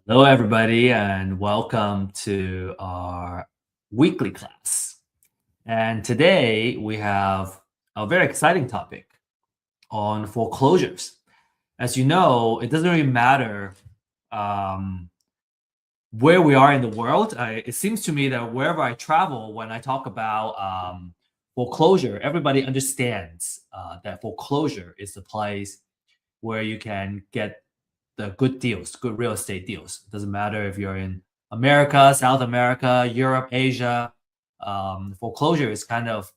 Hello, everybody, and welcome to our weekly class. And today we have a very exciting topic on foreclosures. As you know, it doesn't really matter um, where we are in the world. It seems to me that wherever I travel, when I talk about foreclosure, everybody understands that foreclosure is the place where you can get the good deals, good real estate deals. It doesn't matter if you're in America, South America, Europe, Asia. Foreclosure is kind of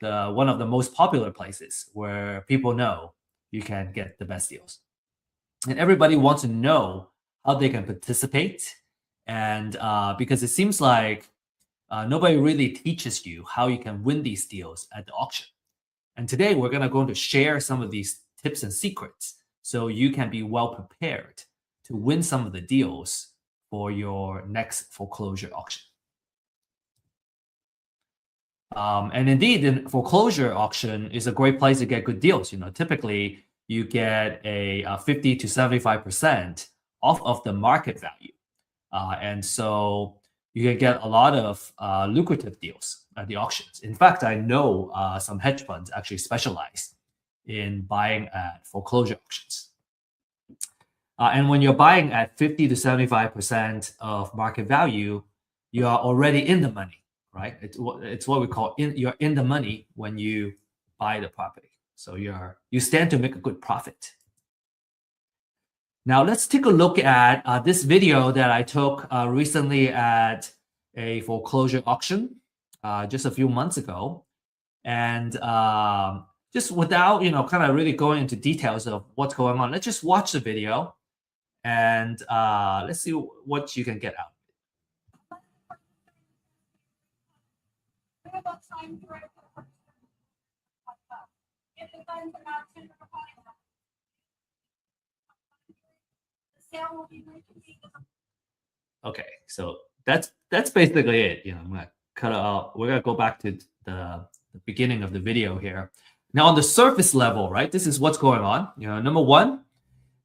the one of the most popular places where people know you can get the best deals, and everybody wants to know how they can participate. And because it seems like nobody really teaches you how you can win these deals at the auction. And today we're going to share some of these tips and secrets so you can be well prepared to win some of the deals for your next foreclosure auction. And indeed, the foreclosure auction is a great place to get good deals. Typically you get a 50 to 75% off of the market value. And so you can get a lot of lucrative deals at the auctions. In fact, I know some hedge funds actually specialize in buying at foreclosure auctions. And when you're buying at 50 to 75% of market value, you are already in the money, right? It's what we call you're in the money when you buy the property. So you stand to make a good profit. Now let's take a look at this video that I took recently at a foreclosure auction just a few months ago. And just without, kind of really going into details of what's going on, let's just watch the video and let's see what you can get out. Okay, so that's basically it. I'm gonna cut it out. We're gonna go back to the beginning of the video here. Now, on the surface level, right? This is what's going on. Number one,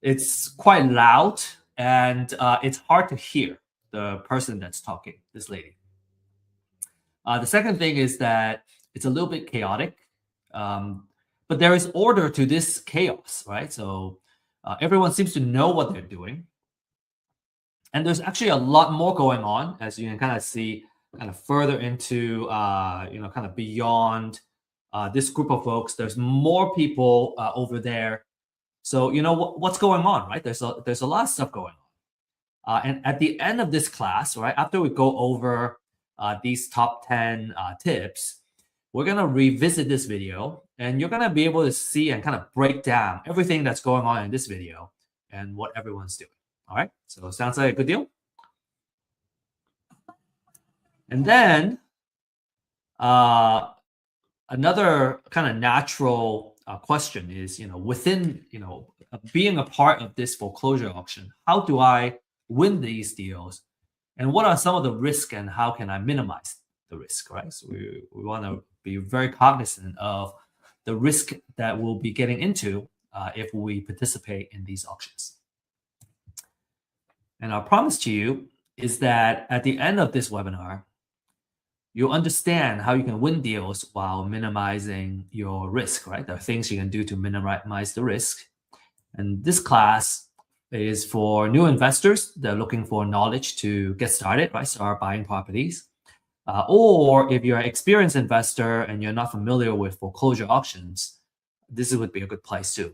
it's quite loud and it's hard to hear the person that's talking, this lady. The second thing is that it's a little bit chaotic, but there is order to this chaos, right? So everyone seems to know what they're doing. And there's actually a lot more going on, as you can kind of see, kind of further into, kind of beyond this group of folks. There's more people over there. So what's going on, right? There's a lot of stuff going on. And at the end of this class, right, after we go over these top 10 tips, we're gonna revisit this video, and you're gonna be able to see and kind of break down everything that's going on in this video and what everyone's doing. All right, so sounds like a good deal. And then another kind of natural question is, within, being a part of this foreclosure auction, how do I win these deals? And what are some of the risks and how can I minimize the risk, right? So we want to be very cognizant of the risk that we'll be getting into if we participate in these auctions. And our promise to you is that at the end of this webinar, you'll understand how you can win deals while minimizing your risk, right? There are things you can do to minimize the risk. And this class is for new investors that are looking for knowledge to get started, right? Start buying properties. Or if you're an experienced investor and you're not familiar with foreclosure auctions, this would be a good place too.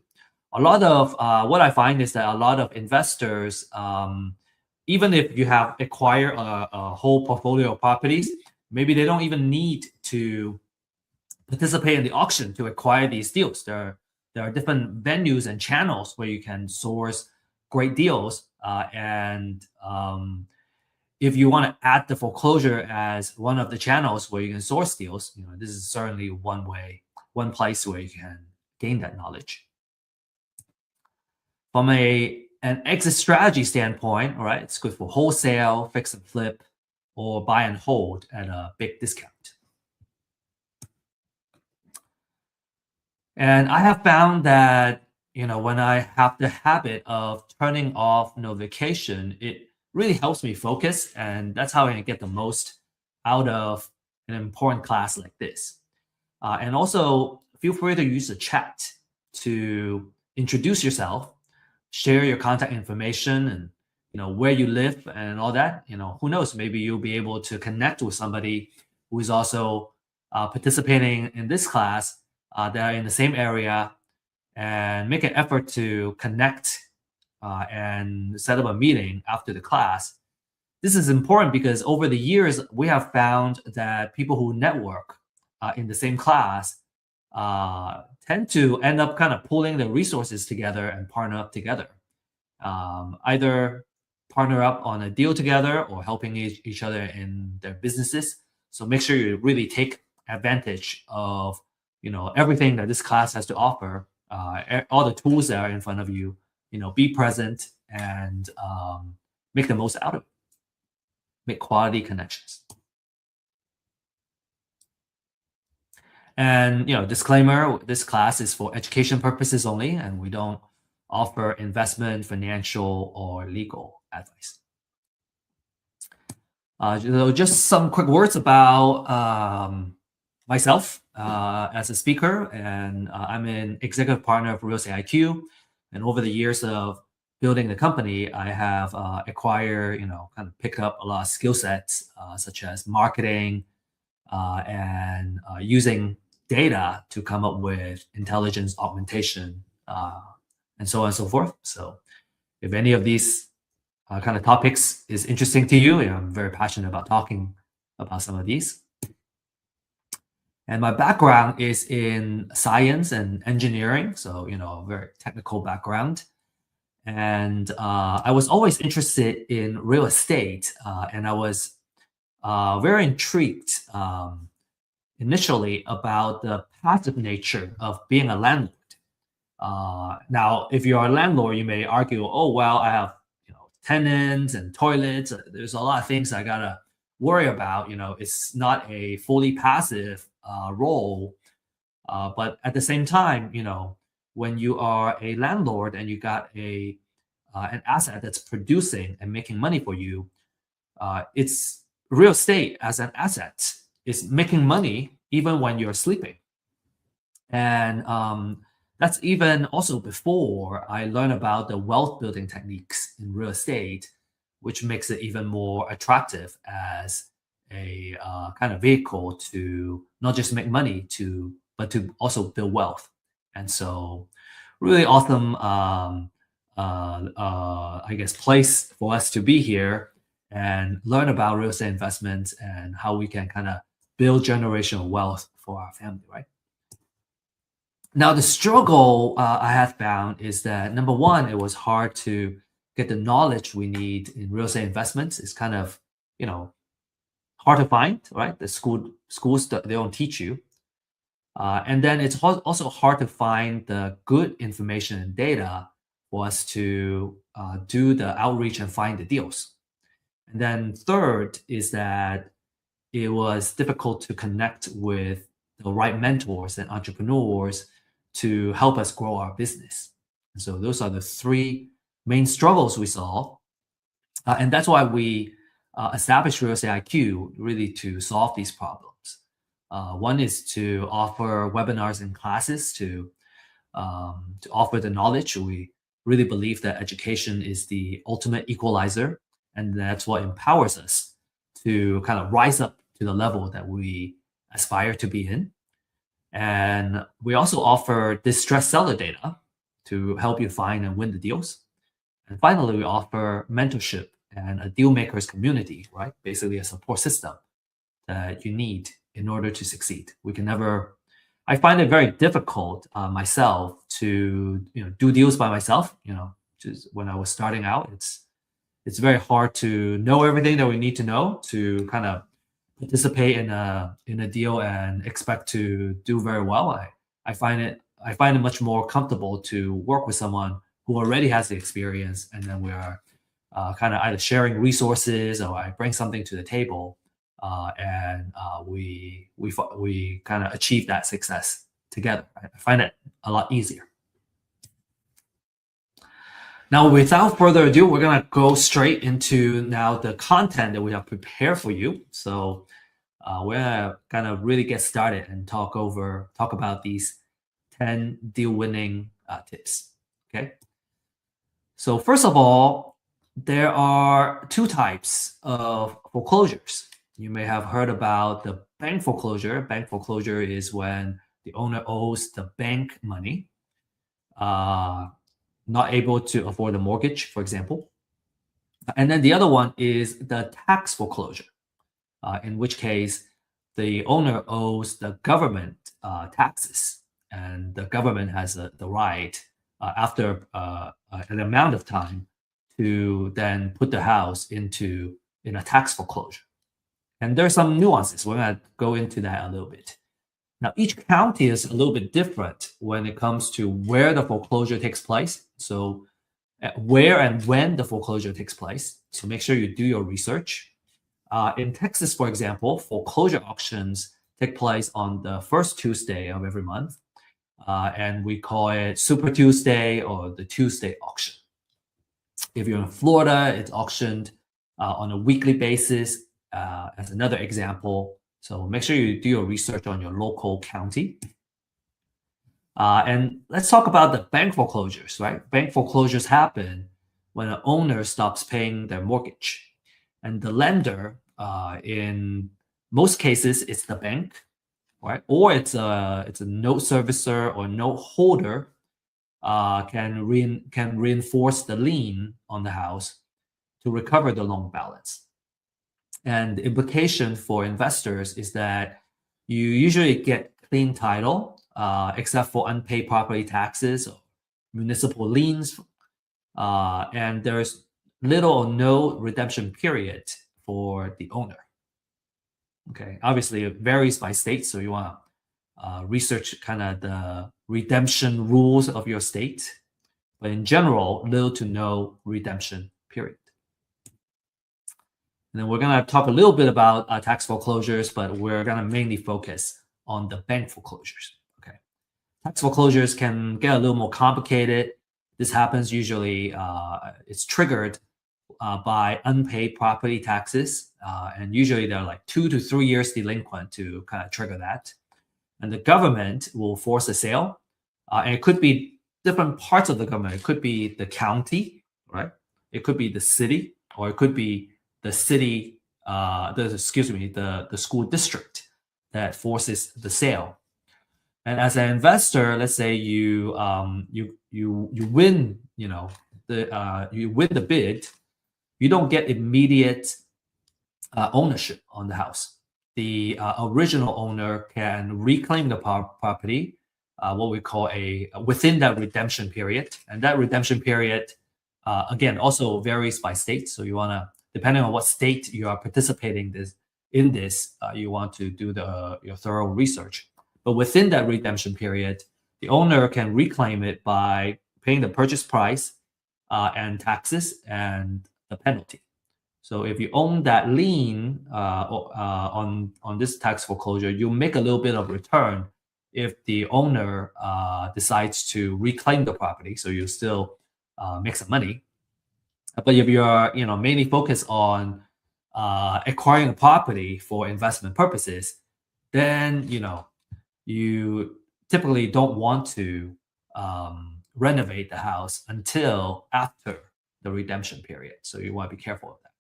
A lot of what I find is that a lot of investors, even if you have acquired a whole portfolio of properties, maybe they don't even need to participate in the auction to acquire these deals. There are different venues and channels where you can source great deals. If you want to add the foreclosure as one of the channels where you can source deals, this is certainly one place where you can gain that knowledge. From an exit strategy standpoint, all right, it's good for wholesale, fix and flip, or buy and hold at a big discount. And I have found that, when I have the habit of turning off notification, it really helps me focus, and that's how I can get the most out of an important class like this. And also, feel free to use the chat to introduce yourself, share your contact information, and where you live and all that. Who knows? Maybe you'll be able to connect with somebody who is also participating in this class that are in the same area, and make an effort to connect and set up a meeting after the class. This is important because over the years, we have found that people who network in the same class tend to end up kind of pulling the resources together and partner up together. Either partner up on a deal together or helping each other in their businesses. So make sure you really take advantage of everything that this class has to offer, all the tools that are in front of you. Be present and make the most out of it. Make quality connections. And disclaimer: this class is for education purposes only, and we don't offer investment, financial, or legal advice. Just some quick words about myself as a speaker, and I'm an executive partner of Real Estate IQ. And over the years of building the company, I have acquired, kind of picked up a lot of skill sets, such as marketing and using data to come up with intelligence augmentation, and so on and so forth. So if any of these kind of topics is interesting to you, I'm very passionate about talking about some of these. And my background is in science and engineering, so a very technical background. And I was always interested in real estate, and I was very intrigued initially about the passive nature of being a landlord. Now, if you're a landlord, you may argue, "Oh, well, I have tenants and toilets. There's a lot of things I gotta worry about. It's not a fully passive role." But at the same time, when you are a landlord and you got an asset that's producing and making money for you, it's real estate as an asset is making money even when you're sleeping. And that's even also before I learned about the wealth building techniques in real estate, which makes it even more attractive as a kind of vehicle to not just make money, but to also build wealth. And so, really awesome, I guess, place for us to be here and learn about real estate investments and how we can kind of build generational wealth for our family, right? Now, the struggle I have found is that, number one, it was hard to get the knowledge we need in real estate investments. It's kind of, hard to find, right? The schools, they don't teach you. And then it's also hard to find the good information and data for us to do the outreach and find the deals. And then third is that it was difficult to connect with the right mentors and entrepreneurs to help us grow our business. And so those are the three main struggles we saw. And that's why we established Real Estate IQ, really to solve these problems. One is to offer webinars and classes to offer the knowledge. We really believe that education is the ultimate equalizer, and that's what empowers us to kind of rise up to the level that we aspire to be in. And we also offer distressed seller data to help you find and win the deals. And finally, we offer mentorship and a deal makers community, right? Basically a support system that you need in order to succeed. I find it very difficult myself to do deals by myself. Just when I was starting out, it's very hard to know everything that we need to know to kind of participate in a deal and expect to do very well. I find it much more comfortable to work with someone who already has the experience, and then we are kind of either sharing resources or I bring something to the table, and we kind of achieve that success together. I find it a lot easier. Now, without further ado, we're gonna go straight into now the content that we have prepared for you. So we're gonna kind of really get started and talk about these 10 deal winning tips. Okay. So first of all, there are two types of foreclosures. You may have heard about the bank foreclosure. Bank foreclosure is when the owner owes the bank money, not able to afford a mortgage, for example. And then the other one is the tax foreclosure, in which case the owner owes the government taxes, and the government has the right after an amount of time to then put the house in a tax foreclosure. And there's some nuances. We're going to go into that a little bit. Now, each county is a little bit different when it comes to where the foreclosure takes place. So where and when the foreclosure takes place. So make sure you do your research. In Texas, for example, foreclosure auctions take place on the first Tuesday of every month. And we call it Super Tuesday or the Tuesday auction. If you're in Florida, it's auctioned on a weekly basis as another example. So make sure you do your research on your local county. And let's talk about the bank foreclosures, right? Bank foreclosures happen when an owner stops paying their mortgage. And the lender, in most cases, it's the bank, right? Or it's a note servicer or note holder can reinforce the lien on the house to recover the loan balance. And the implication for investors is that you usually get clean title, except for unpaid property taxes or municipal liens, and there's little or no redemption period for the owner. Okay, obviously it varies by state, so you want to research kind of the redemption rules of your state. But in general, little to no redemption period. And then we're going to talk a little bit about tax foreclosures, but we're going to mainly focus on the bank foreclosures. Okay, tax foreclosures can get a little more complicated. This happens usually, it's triggered by unpaid property taxes, and usually they're like 2 to 3 years delinquent to kind of trigger that. And the government will force a sale, and it could be different parts of the government. It could be the county, right? It could be the city, or it could be the city, the school district that forces the sale. And as an investor, let's say you win, you win the bid, you don't get immediate ownership on the house. The original owner can reclaim the property, what we call within that redemption period, and that redemption period, again, also varies by state. So you want to, depending on what state you are participating in this, you want to do your thorough research. But within that redemption period, the owner can reclaim it by paying the purchase price and taxes and the penalty. So if you own that lien on this tax foreclosure, you make a little bit of return if the owner decides to reclaim the property. So you still make some money. But if you're mainly focused on acquiring a property for investment purposes, then you typically don't want to renovate the house until after the redemption period. So you want to be careful of that.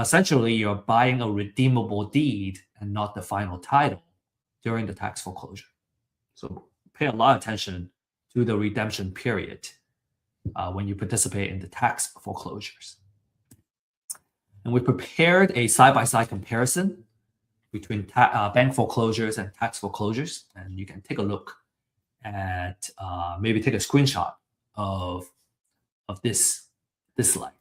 Essentially, you're buying a redeemable deed and not the final title during the tax foreclosure. So pay a lot of attention to the redemption period when you participate in the tax foreclosures. And we prepared a side-by-side comparison between bank foreclosures and tax foreclosures. And you can take a look at, maybe take a screenshot of this slide.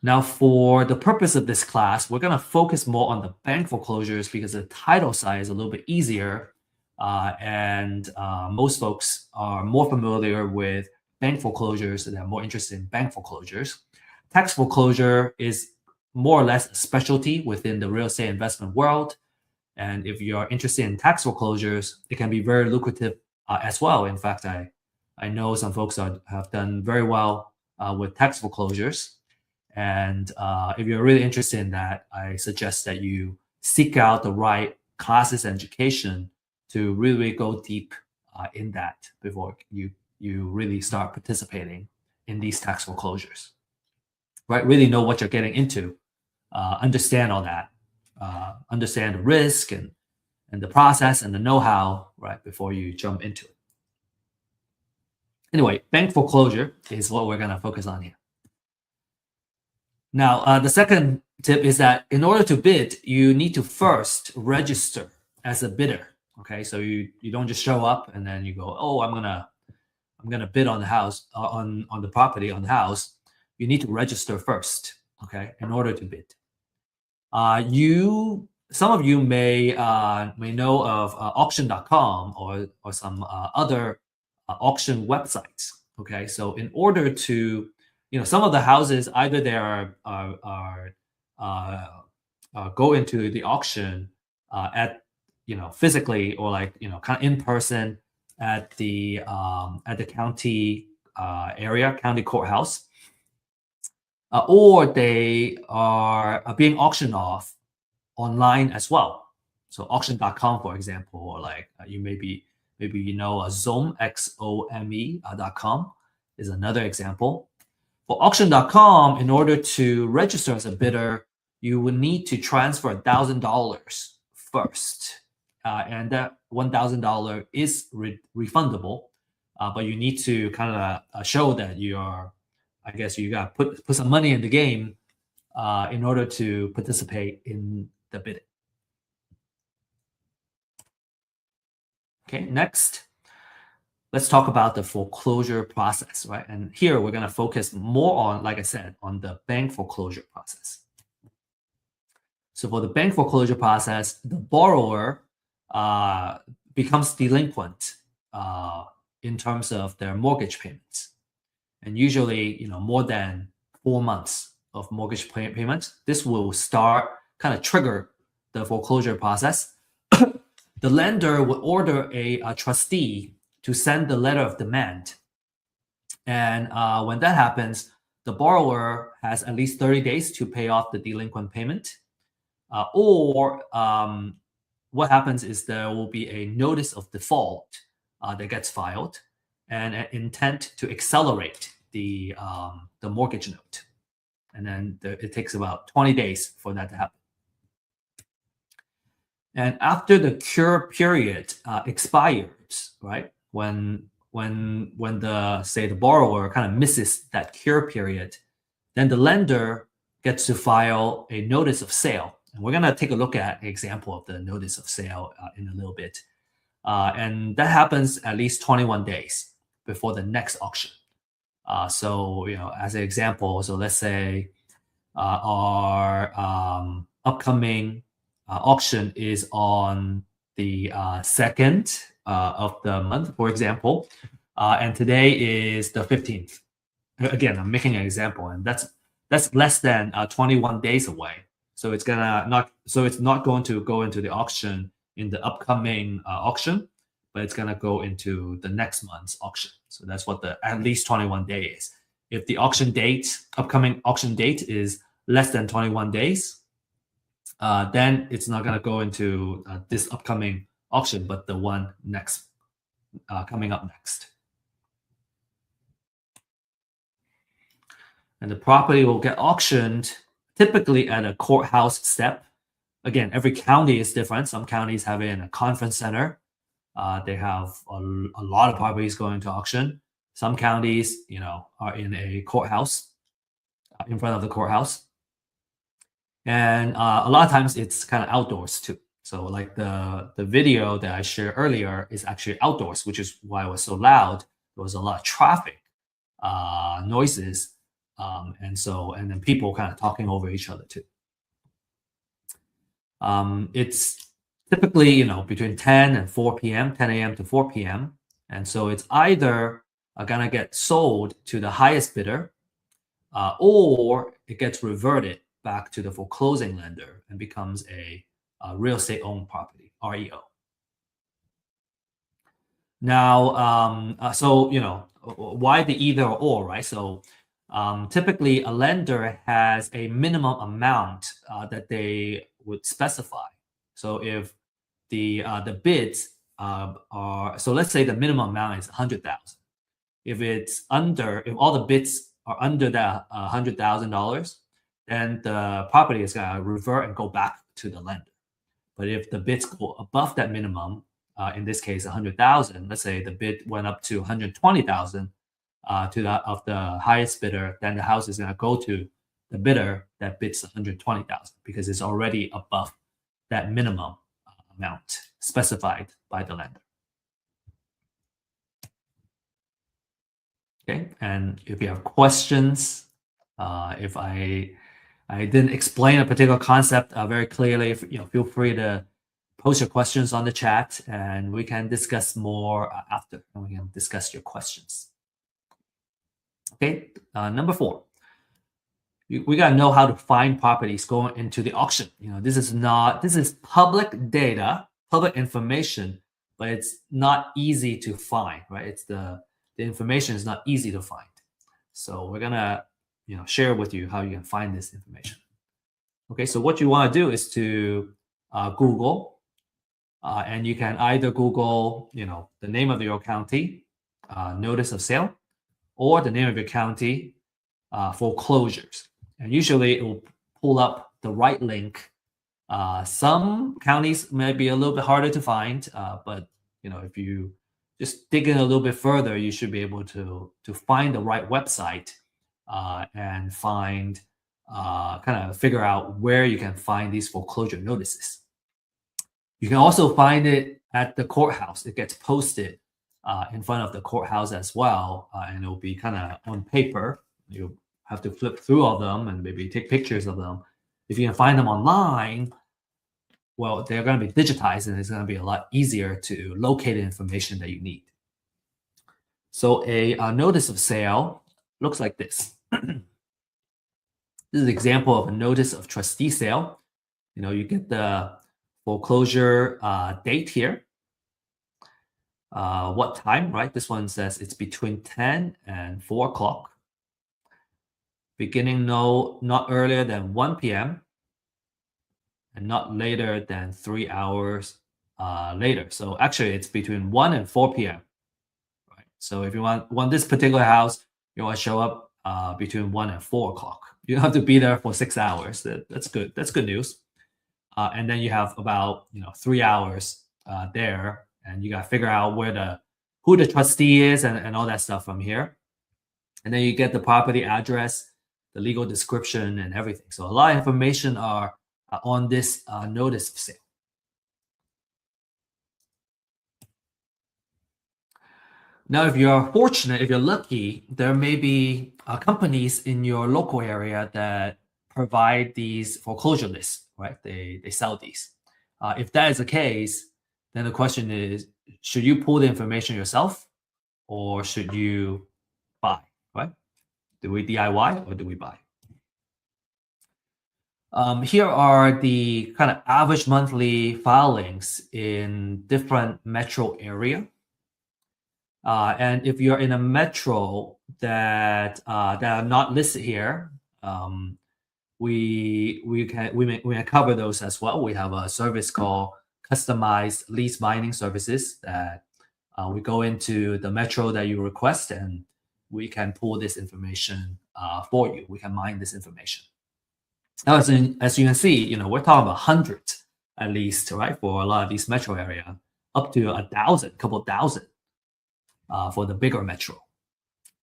Now, for the purpose of this class, we're going to focus more on the bank foreclosures because the title side is a little bit easier. And most folks are more familiar with bank foreclosures and they're more interested in bank foreclosures. Tax foreclosure is more or less a specialty within the real estate investment world. And if you're interested in tax foreclosures, it can be very lucrative as well. In fact, I I know some folks have done very well with tax foreclosures. And if you're really interested in that, I suggest that you seek out the right classes and education to really go deep in that before you really start participating in these tax foreclosures. Right? Really know what you're getting into, understand all that, understand the risk and the process and the know-how, right, before you jump into it. Anyway, bank foreclosure is what we're going to focus on here. Now, the second tip is that in order to bid, you need to first register as a bidder. Okay, so you don't just show up and then you go, oh, I'm gonna bid on the house on the property on the house. You need to register first. Okay, in order to bid. Some of you may know of auction.com or some other auction websites. Okay, so in order to, some of the houses either they are go into the auction at physically or kind of in person at the county area, county courthouse, or they are being auctioned off online as well. So auction.com, for example, or you maybe Xome, XOME.com is another example. For auction.com, in order to register as a bidder, you would need to transfer $1,000 first. And that $1,000 is refundable, but you need to kind of show that you got to put some money in the game in order to participate in the bidding. Okay, next, let's talk about the foreclosure process, right? And here we're going to focus more on, like I said, on the bank foreclosure process. So for the bank foreclosure process, the borrower becomes delinquent in terms of their mortgage payments. And usually, more than 4 months of mortgage payments, this will kind of trigger the foreclosure process. The lender will order a trustee to send the letter of demand. And when that happens, the borrower has at least 30 days to pay off the delinquent payment. Or what happens is there will be a notice of default that gets filed and an intent to accelerate the mortgage note. And then it takes about 20 days for that to happen. And after the cure period expires, right, when the borrower kind of misses that cure period, then the lender gets to file a notice of sale. And we're going to take a look at an example of the notice of sale in a little bit. And that happens at least 21 days before the next auction. So, as an example, so let's say our upcoming auction is on the 2nd of the month, for example, and today is the 15th. Again, I'm making an example, and that's less than 21 days away. So it's not going to go into the auction in the upcoming auction, but it's gonna go into the next month's auction. So that's what the at least 21 days is. If the upcoming auction date is less than 21 days, then it's not gonna go into this upcoming auction, but the one next coming up next. And the property will get auctioned typically at a courthouse step. Again, every county is different. Some counties have it in a conference center. They have a lot of properties going to auction. Some counties, are in a courthouse, in front of the courthouse. And a lot of times it's kind of outdoors too. So like the video that I shared earlier is actually outdoors, which is why it was so loud. There was a lot of traffic, noises, and then people kind of talking over each other too. It's typically, between 10 and 4 p.m., 10 a.m. to 4 p.m. And so it's either gonna get sold to the highest bidder, or it gets reverted back to the foreclosing lender and becomes a real estate owned property, REO. Now, so why the either or, right? So typically, a lender has a minimum amount that they would specify. So if the bids are, so let's say the minimum amount is 100,000. If all the bids are under that $100,000, then the property is gonna revert and go back to the lender. But if the bids go above that minimum, in this case, 100,000, let's say the bid went up to 120,000 to the of the highest bidder, then the house is going to go to the bidder that bids 120,000 because it's already above that minimum amount specified by the lender. Okay, and if you have questions, if I didn't explain a particular concept very clearly, feel free to post your questions on the chat, and we can discuss more after, and we can discuss your questions. Okay, number 4, we gotta know how to find properties going into the auction. This is public data, public information, but it's not easy to find, right? It's the information is not easy to find. So we're gonna share with you how you can find this information. Okay, so what you want to do is to Google, and you can either Google, the name of your county, notice of sale, or the name of your county, foreclosures. And usually it will pull up the right link. Some counties may be a little bit harder to find, but if you just dig in a little bit further, you should be able to find the right website and find kind of figure out where you can find these foreclosure notices. You can also find it at the courthouse. It gets posted in front of the courthouse as well, and it will be kind of on paper. You have to flip through all of them and maybe take pictures of them. If you can find them online, well, they're going to be digitized, and it's going to be a lot easier to locate the information that you need. So a notice of sale looks like this. This is an example of a notice of trustee sale. You get the foreclosure date here. What time, right? This one says it's between 10 and 4 o'clock. Beginning not earlier than 1 p.m. and not later than 3 hours later. So actually, it's between 1 and 4 p.m. Right? So if you want this particular house, you want to show up between 1 and 4 o'clock. You don't have to be there for 6 hours. That's good. That's good news. And then you have about 3 hours there, and you got to figure out who the trustee is and all that stuff from here. And then you get the property address, the legal description, and everything. So a lot of information are on this notice of sale. Now, if you're fortunate, if you're lucky, there may be companies in your local area that provide these foreclosure lists, right? They sell these. If that is the case, then the question is, should you pull the information yourself, or should you buy, right? Do we DIY or do we buy? Here are the kind of average monthly filings in different metro area. And if you're in a metro that are not listed here, we can cover those as well. We have a service called customized lease binding services that we go into the metro that you request, and we can pull this information for you. We can mine this information. Now, as you can see, we're talking about hundreds at least, right? For a lot of these metro area, up to 1,000, couple thousand for the bigger metro.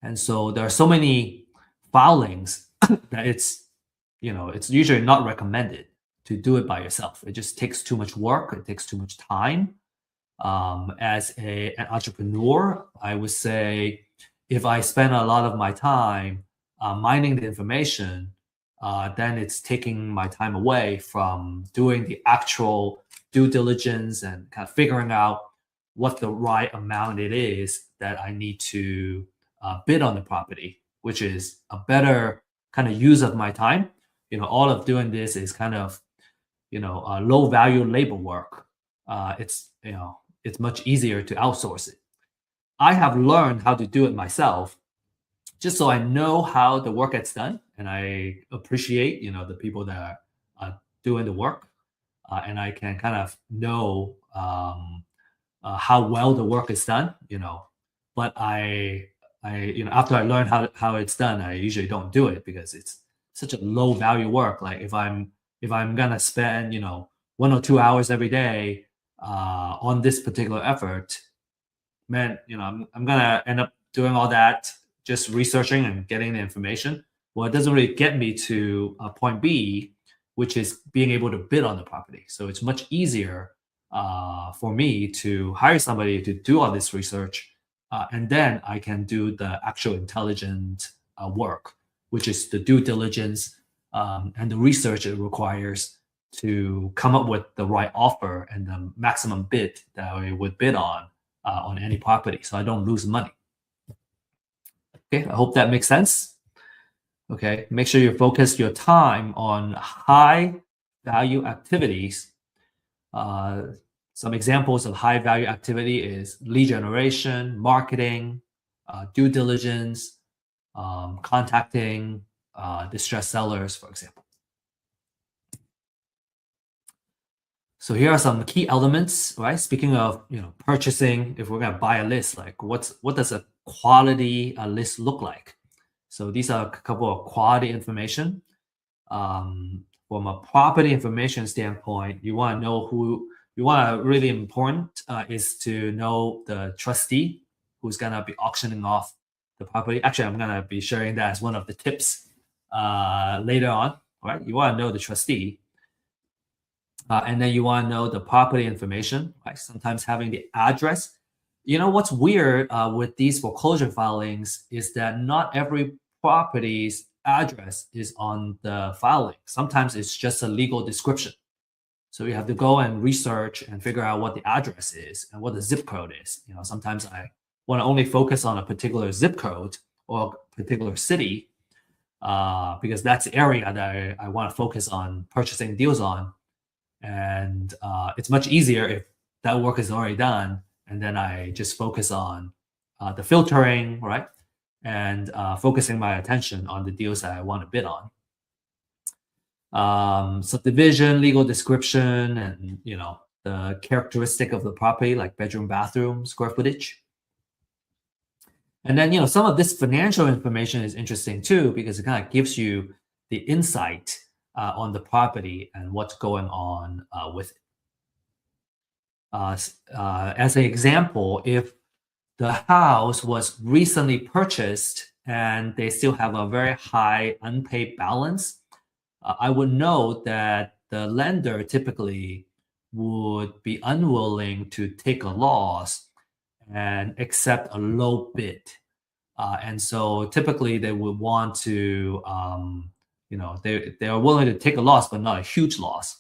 And so there are so many filings that it's usually not recommended to do it by yourself. It just takes too much work. It takes too much time. As an entrepreneur, I would say if I spend a lot of my time mining the information, then it's taking my time away from doing the actual due diligence and kind of figuring out what the right amount it is that I need to bid on the property, which is a better kind of use of my time. All of doing this is kind of, low value labor work. It's much easier to outsource it. I have learned how to do it myself, just so I know how the work gets done, and I appreciate, the people that are doing the work, and I can kind of know how well the work is done. But after I learn how it's done, I usually don't do it because it's such a low value work. Like if I'm gonna spend 1 or 2 hours every day on this particular effort, man, I'm gonna end up doing all that, just researching and getting the information. Well, it doesn't really get me to point B, which is being able to bid on the property. So it's much easier for me to hire somebody to do all this research, and then I can do the actual intelligent work, which is the due diligence and the research it requires to come up with the right offer and the maximum bid that I would bid on any property, so I don't lose money. Okay, I hope that makes sense. Okay, make sure you focus your time on high value activities. Some examples of high value activity is lead generation, marketing, due diligence, contacting distressed sellers, for example. So here are some key elements, right? Speaking of purchasing, if we're gonna buy a list, like what does a quality list look like? So these are a couple of quality information. From a property information standpoint, you want to know who you want to really important is to know the trustee who's gonna be auctioning off the property. Actually, I'm gonna be sharing that as one of the tips later on. Right? You want to know the trustee. And then you want to know the property information, right? Sometimes having the address. What's weird with these foreclosure filings is that not every property's address is on the filing. Sometimes it's just a legal description. So you have to go and research and figure out what the address is and what the zip code is. Sometimes I want to only focus on a particular zip code or a particular city because that's the area that I want to focus on purchasing deals on. And it's much easier if that work is already done, and then I just focus on the filtering, right? And focusing my attention on the deals that I want to bid on. Subdivision, legal description, and the characteristic of the property, like bedroom, bathroom, square footage. And then some of this financial information is interesting too, because it kind of gives you the insight on the property and what's going on with it. As an example, if the house was recently purchased and they still have a very high unpaid balance, I would note that the lender typically would be unwilling to take a loss and accept a low bid. And so typically they would want to they are willing to take a loss, but not a huge loss.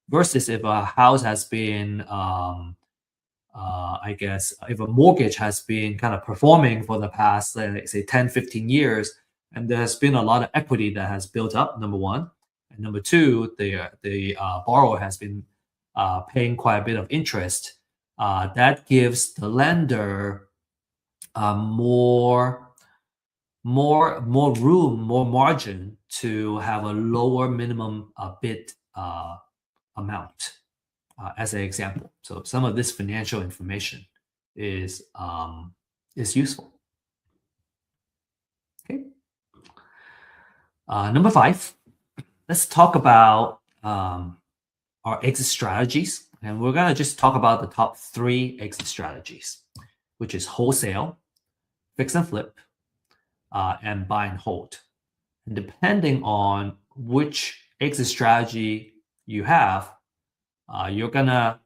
Versus if a house has been, I guess, if a mortgage has been kind of performing for the past, let's say 10, 15 years, and there has been a lot of equity that has built up, number one. And number two, the borrower has been paying quite a bit of interest. That gives the lender more room, more margin to have a lower minimum bid amount, as an example. So some of this financial information is useful. Okay. Number 5, let's talk about our exit strategies, and we're gonna just talk about the top 3 exit strategies, which is wholesale, fix and flip, and buy and hold. And depending on which exit strategy you have, you're gonna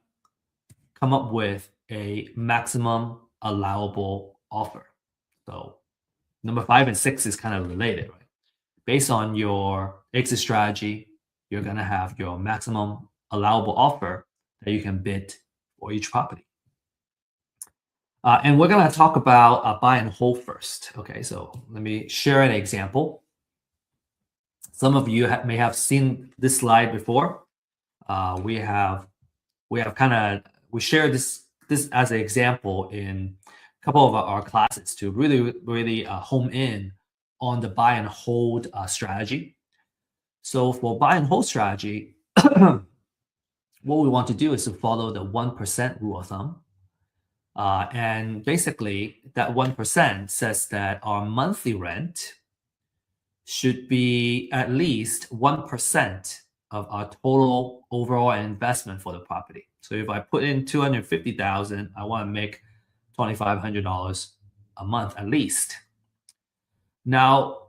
come up with a maximum allowable offer. So number 5 and 6 is kind of related, right? Based on your exit strategy, you're gonna have your maximum allowable offer that you can bid for each property. And we're going to talk about buy and hold first. Okay, so let me share an example. Some of you may have seen this slide before. We shared this as an example in couple of our classes to really home in on the buy and hold strategy. So for buy and hold strategy, what we want to do is to follow the 1% rule of thumb. And basically, that 1% says that our monthly rent should be at least 1% of our total overall investment for the property. So if I put in $250,000, I want to make $2,500 a month at least. Now,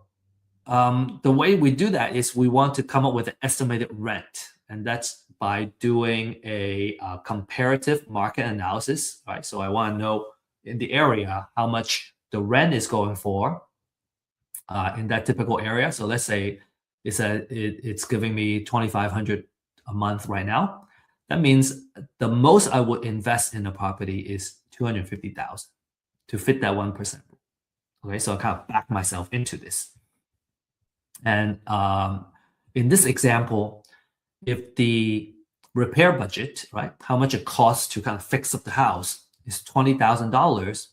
the way we do that is we want to come up with an estimated rent, and that's by doing a comparative market analysis, right? So I want to know in the area how much the rent is going for in that typical area. So let's say it's giving me $2,500 a month right now. That means the most I would invest in the property is $250,000 to fit that 1%. Okay, so I kind of back myself into this. And in this example, if the repair budget, right, how much it costs to kind of fix up the house is $20,000,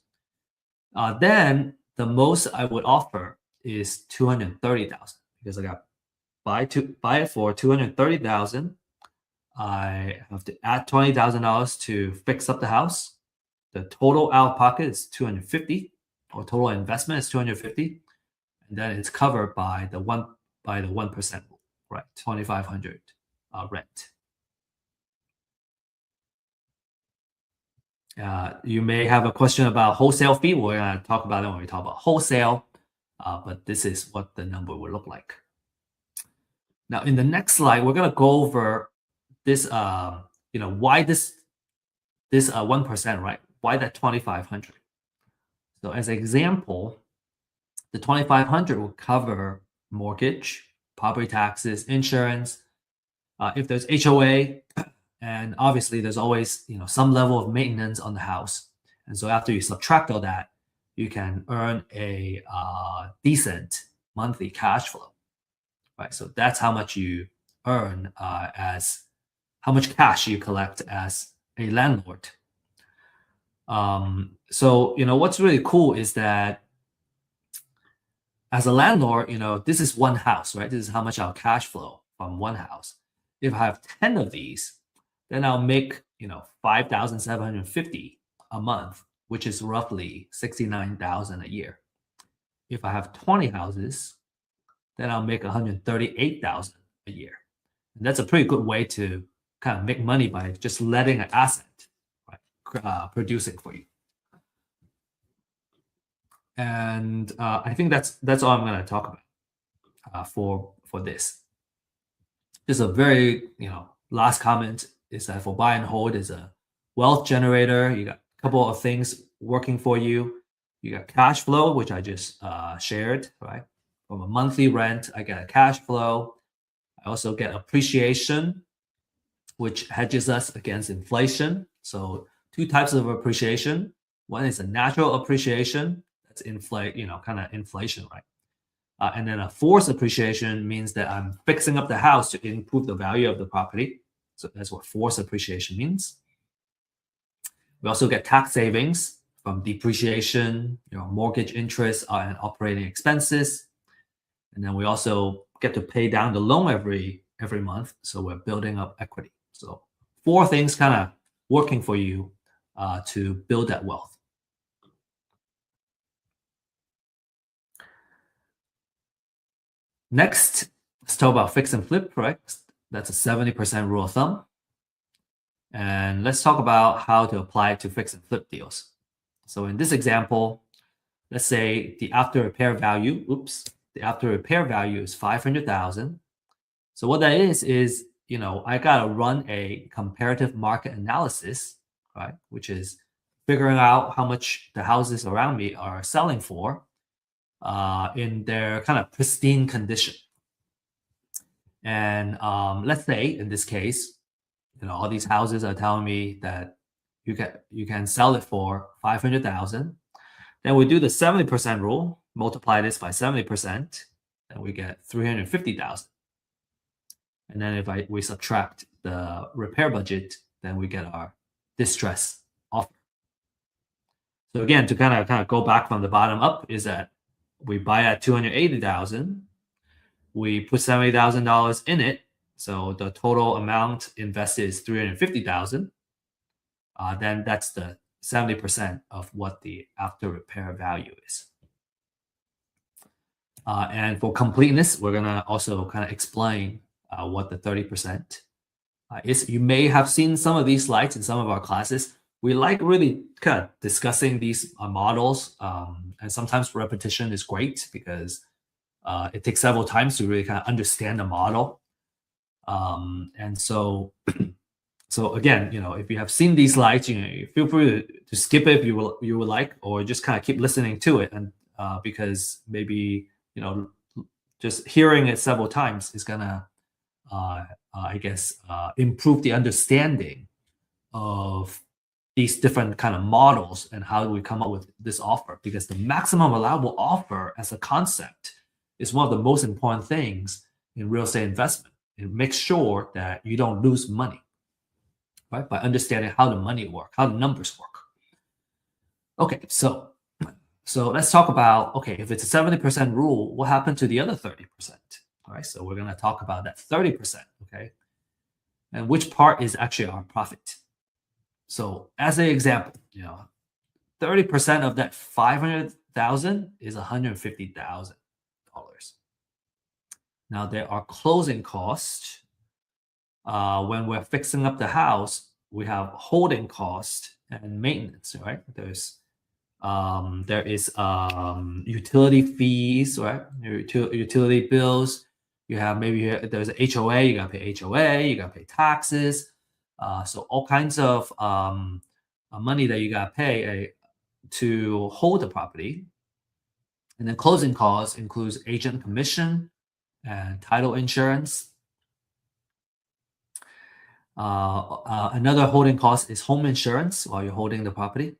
then the most I would offer is $230,000 because I got buy it for $230,000. I have to add $20,000 to fix up the house. The total out of pocket is $250,000, or total investment is $250,000, and then it's covered by the 1% rule, right? $2,500 rent. You may have a question about wholesale fee. We're going to talk about it when we talk about wholesale, but this is what the number will look like. Now, in the next slide, we're going to go over this, why this 1%, right? Why that 2,500? So as an example, the 2,500 will cover mortgage, property taxes, insurance, if there's HOA, and obviously there's always some level of maintenance on the house. And so after you subtract all that, you can earn a decent monthly cash flow, right? So that's how much you earn as how much cash you collect as a landlord. So what's really cool is that as a landlord, this is one house, right? This is how much I'll cash flow from one house. If I have 10 of these, then I'll make $5,750 a month, which is roughly $69,000 a year. If I have 20 houses, then I'll make $138,000 a year. And that's a pretty good way to kind of make money by just letting an asset, right, producing for you. And I think that's all I'm going to talk about for this. Just a very last comment is that for buy and hold is a wealth generator. You got a couple of things working for you. You got cash flow, which I just shared, right? From a monthly rent, I get a cash flow. I also get appreciation, which hedges us against inflation. So two types of appreciation. One is a natural appreciation. That's kind of inflation, right? And then a forced appreciation means that I'm fixing up the house to improve the value of the property. So that's what forced appreciation means. We also get tax savings from depreciation, mortgage interest and operating expenses. And then we also get to pay down the loan every month. So we're building up equity. So 4 things kind of working for you to build that wealth. Next, let's talk about fix and flip, right? That's a 70% rule of thumb. And let's talk about how to apply it to fix and flip deals. So in this example, let's say the after repair value is 500,000. So what that is I gotta run a comparative market analysis, right? Which is figuring out how much the houses around me are selling for in their kind of pristine condition. And let's say in this case, all these houses are telling me that you can sell it for 500,000. Then we do the 70% rule, multiply this by 70%, and we get 350,000. And then if we subtract the repair budget, then we get our distress offer. So again, to kind of go back from the bottom up is that we buy at 280,000, we put $70,000 in it, so the total amount invested is 350,000. Then that's the 70% of what the after repair value is. And for completeness, we're gonna also kind of explain what the 30% is. You may have seen some of these slides in some of our classes. We like really kind of discussing these models, and sometimes repetition is great because it takes several times to really kind of understand the model. And so, so again, if you have seen these slides, you feel free to skip it if you would like, or just kind of keep listening to it, and because maybe just hearing it several times is gonna, I guess, improve the understanding of these different kind of models and how do we come up with this offer. Because the maximum allowable offer as a concept is one of the most important things in real estate investment. It makes sure that you don't lose money, right? By understanding how the money work, how the numbers work. Okay, so let's talk about, okay, if it's a 70% rule, what happened to the other 30%? All right, so we're going to talk about that 30%, okay? And which part is actually our profit. So as an example, 30% of that 500,000 is $150,000. Now there are closing costs. When we're fixing up the house, we have holding cost and maintenance, right? There is utility fees, right? Utility bills. You have maybe there's a HOA. You gotta pay HOA. You gotta pay taxes. So all kinds of money that you gotta pay to hold the property. And then closing costs includes agent commission and title insurance. Another holding cost is home insurance while you're holding the property.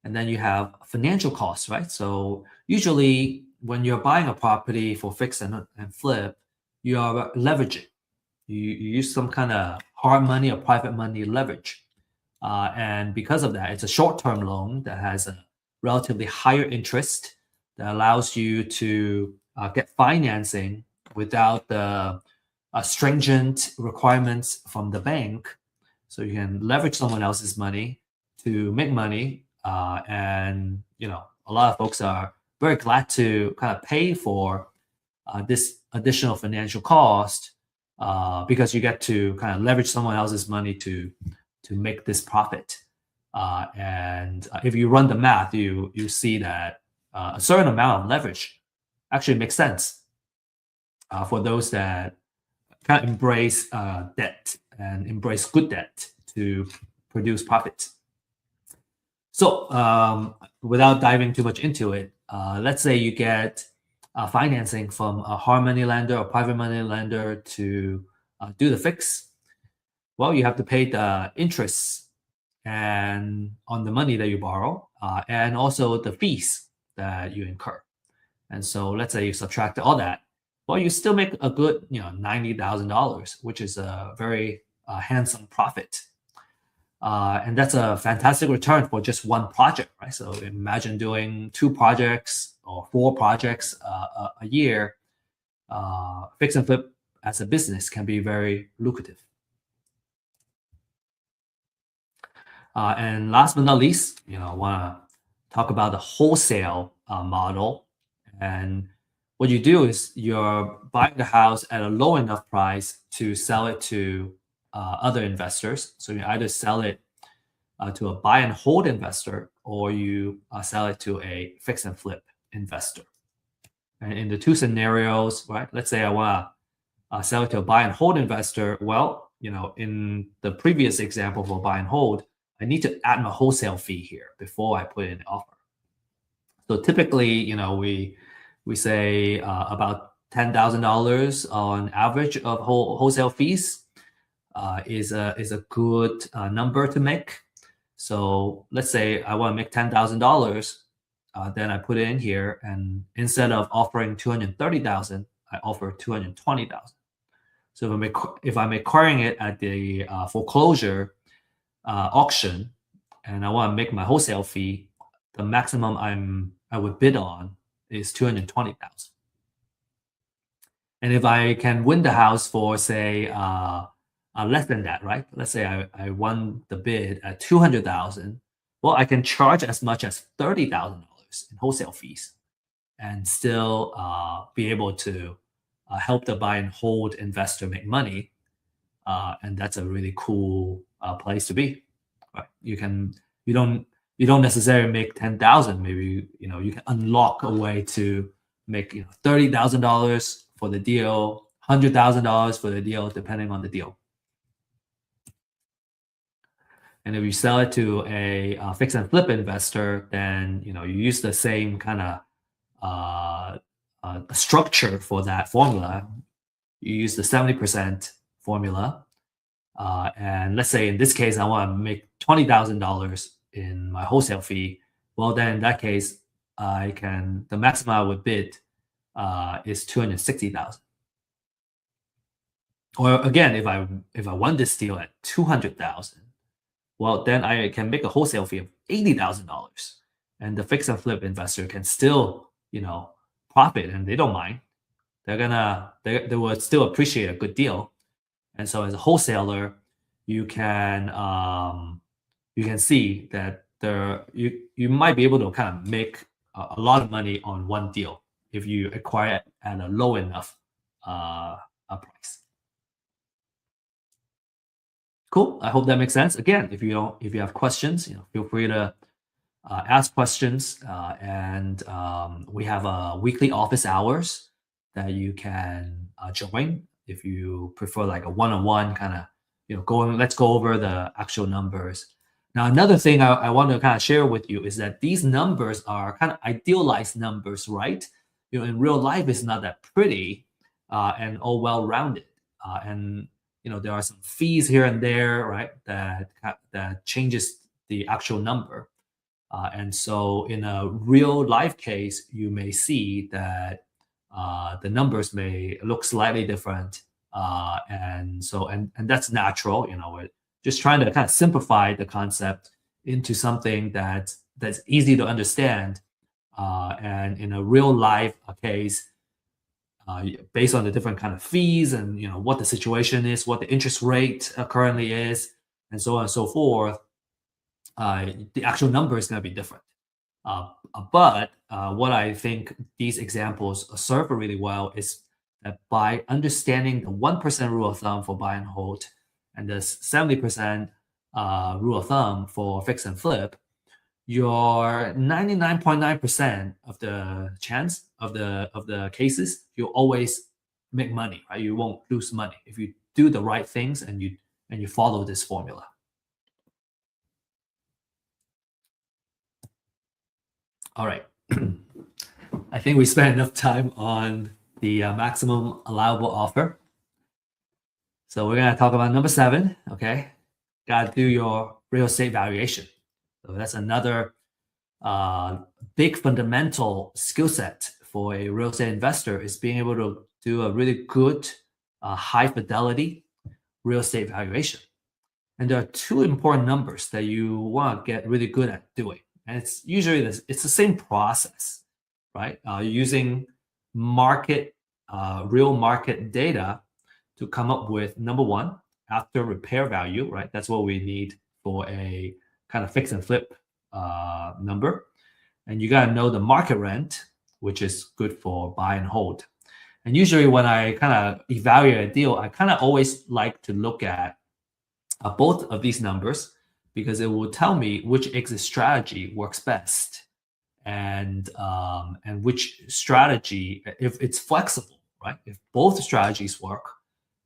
And then you have financial costs, right? So usually when you're buying a property for fix and flip, you are leveraging. You use some kind of hard money or private money leverage. And because of that, it's a short-term loan that has a relatively higher interest that allows you to get financing without the stringent requirements from the bank. So you can leverage someone else's money to make money. And a lot of folks are very glad to kind of pay for this additional financial cost because you get to kind of leverage someone else's money to make this profit. And if you run the math, you see that a certain amount of leverage actually makes sense for those that kind of embrace debt and embrace good debt to produce profits. So without diving too much into it, let's say you get financing from a hard money lender or private money lender to do the fix. Well, you have to pay the interest and on the money that you borrow, and also the fees that you incur. And so let's say you subtract all that. Well, you still make a good, $90,000, which is a very handsome profit. And that's a fantastic return for just one project, right? So imagine doing 2 projects or 4 projects a year. Fix and flip as a business can be very lucrative. And last but not least, I want to talk about the wholesale model. And what you do is you're buying the house at a low enough price to sell it to other investors. So you either sell it to a buy and hold investor, or you sell it to a fix and flip investor. And in the 2 scenarios, right? Let's say I want to sell it to a buy and hold investor. Well, in the previous example for buy and hold, I need to add my wholesale fee here before I put in the offer. So typically, we say about $10,000 on average of wholesale fees is a good number to make. So let's say I want to make $10,000, then I put it in here, and instead of offering $230,000, I offer $220,000. So if I'm acquiring it at the foreclosure auction, and I want to make my wholesale fee the maximum I would bid on is 220,000. And if I can win the house for say less than that, right? Let's say I won the bid at 200,000. Well, I can charge as much as $30,000 in wholesale fees and still be able to help the buy and hold investor make money. And that's a really cool place to be. Right? You don't necessarily make 10,000. Maybe you can unlock a way to make $30,000 for the deal, $100,000 for the deal, depending on the deal. And if you sell it to a fix and flip investor, then you use the same kind of structure for that formula. You use the 70% formula. And let's say in this case, I want to make $20,000 in my wholesale fee. Well, then in that case, the maximum I would bid is 260,000. Or again, if I won this deal at 200,000, well, then I can make a wholesale fee of $80,000, and the fix and flip investor can still profit, and they don't mind. They will still appreciate a good deal. And so as a wholesaler, you can see that you might be able to kind of make a lot of money on one deal if you acquire it at a low enough price. Cool. I hope that makes sense. Again, if you have questions, feel free to ask questions. And we have weekly office hours that you can join if you prefer like a one-on-one kind of let's go over the actual numbers. Now, another thing I want to kind of share with you is that these numbers are kind of idealized numbers, right? In real life, it's not that pretty and all well-rounded. And there are some fees here and there, right? That changes the actual number. And so in a real life case, you may see that the numbers may look slightly different. And that's natural. We're just trying to kind of simplify the concept into something that's easy to understand. And in a real life case, based on the different kind of fees and what the situation is, what the interest rate currently is, and so on and so forth, the actual number is going to be different. But what I think these examples serve really well is that by understanding the 1% rule of thumb for buy and hold and the 70% rule of thumb for fix and flip, your 99.9% of the chance of the cases, you always make money, right? You won't lose money if you do the right things and you follow this formula. All right. I think we spent enough time on the maximum allowable offer. So we're going to talk about number 7, okay? Got to do your real estate valuation. So that's another big fundamental skill set for a real estate investor is being able to do a really good high fidelity real estate valuation. And there are 2 important numbers that you want to get really good at doing. And it's usually it's the same process, right? Using real market data to come up with number 1, after repair value, right? That's what we need for a kind of fix and flip number. And you got to know the market rent, which is good for buy and hold. And usually when I kind of evaluate a deal, I kind of always like to look at both of these numbers because it will tell me which exit strategy works best and which strategy, if it's flexible, right? If both strategies work,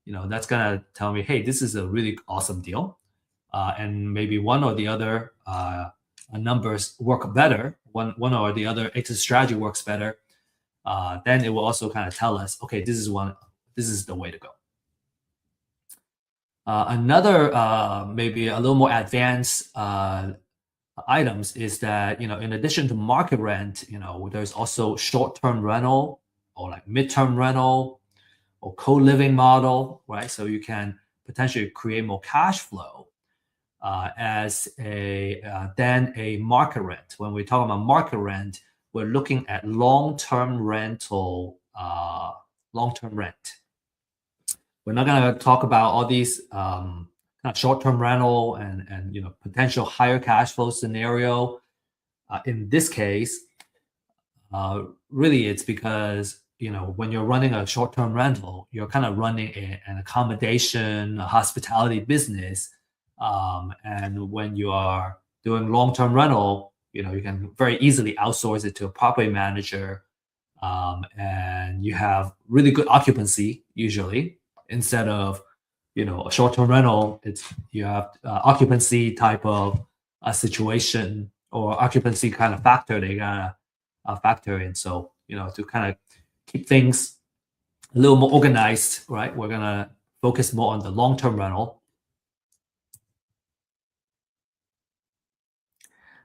that's going to tell me, hey, this is a really awesome deal. And maybe one or the other numbers work better, one or the other exit strategy works better, then it will also kind of tell us, okay, this is the way to go. Another maybe a little more advanced items is that in addition to market rent, there's also short-term rental or like mid-term rental or co-living model, right? So you can potentially create more cash flow as a than a market rent. When we talk about market rent, we're looking at long-term rental, long-term rent. We're not going to talk about all these kind of short-term rental and potential higher cash flow scenario. In this case, really it's because when you're running a short-term rental, you're kind of running an accommodation, a hospitality business, and when you are doing long-term rental, you can very easily outsource it to a property manager, and you have really good occupancy usually, instead of a short-term rental. You have occupancy type of a situation or occupancy kind of factor they gotta factor in. So to kind of keep things a little more organized, right, we're gonna focus more on the long-term rental.